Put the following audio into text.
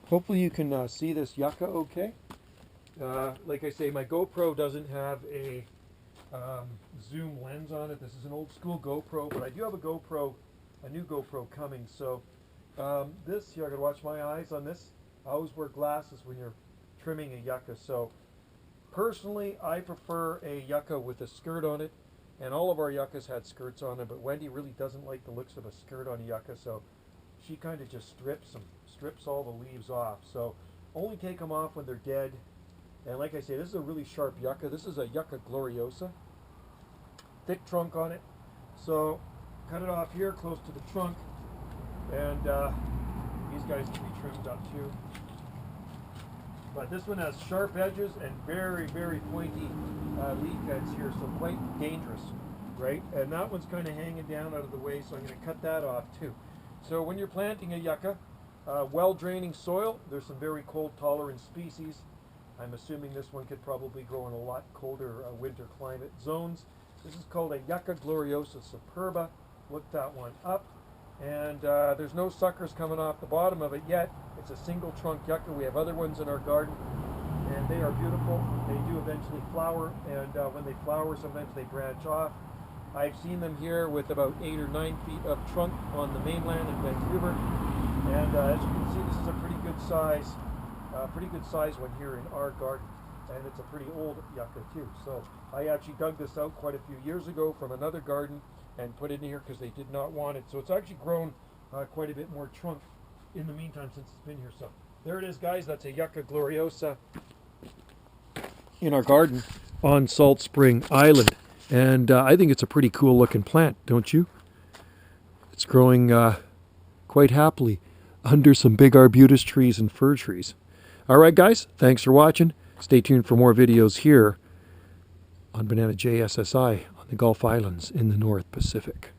Hopefully you can see this yucca okay. Like I say, my GoPro doesn't have a zoom lens on it. This is an old school GoPro, but I do have a new GoPro coming. So this here, I gotta watch my eyes on this. I always wear glasses when you're trimming a yucca. So personally, I prefer a yucca with a skirt on it, and all of our yuccas had skirts on them, but Wendy really doesn't like the looks of a skirt on a yucca, so she kind of just strips all the leaves off. So only take them off when they're dead. And like I say, this is a really sharp yucca. This is a Yucca gloriosa. Thick trunk on it. So cut it off here close to the trunk, and these guys can be trimmed up too. But this one has sharp edges and very, very pointy leaf heads here, so quite dangerous, right? And that one's kind of hanging down out of the way, so I'm going to cut that off too. So when you're planting a yucca, well-draining soil. There's some very cold-tolerant species. I'm assuming this one could probably grow in a lot colder winter climate zones. This is called a Yucca gloriosa superba. Look that one up. And there's no suckers coming off the bottom of it yet. It's a single trunk yucca. We have other ones in our garden, and they are beautiful. They do eventually flower, and when they flower, sometimes they branch off. I've seen them here with about 8 or 9 feet of trunk on the mainland in Vancouver, and as you can see, this is a pretty good size one here in our garden, and it's a pretty old yucca too. So I actually dug this out quite a few years ago from another garden and put it in here because they did not want it. So it's actually grown quite a bit more trunk in the meantime since it's been here. So there it is, guys. That's a Yucca gloriosa in our garden on Salt Spring Island. And I think it's a pretty cool looking plant, don't you? It's growing quite happily under some big arbutus trees and fir trees. All right, guys, thanks for watching. Stay tuned for more videos here on Banana JSSI on the Gulf Islands in the North Pacific.